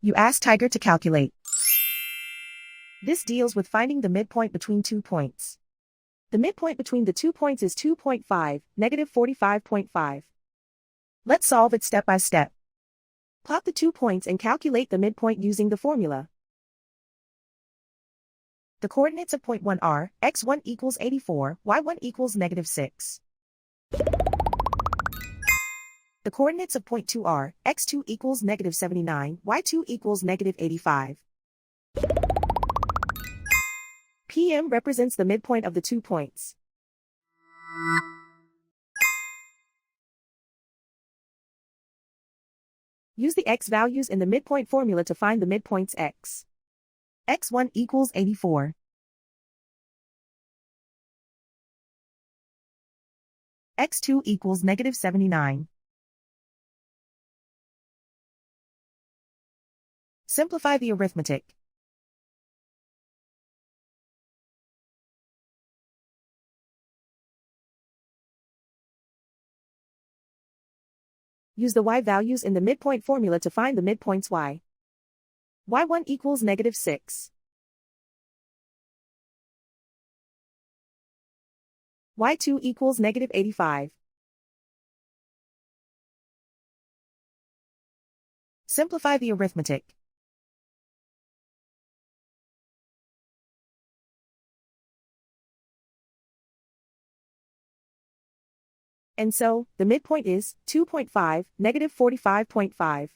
You ask Tiger to calculate. This deals with finding the midpoint between 2 points. The midpoint between the 2 points is 2.5, negative 45.5. Let's solve it step by step. Plot the 2 points and calculate the midpoint using the formula. The coordinates of point 1 are, x1 equals 84, y1 equals negative 6. The coordinates of point 2 are, x2 equals negative 79, y2 equals negative 85. PM represents the midpoint of the 2 points. Use the x values in the midpoint formula to find the midpoints x. x1 equals 84. x2 equals negative 79. Simplify the arithmetic. Use the y values in the midpoint formula to find the midpoints y. y1 equals negative 6. y2 equals negative 85. Simplify the arithmetic. And so, the midpoint is 2.5, negative 45.5.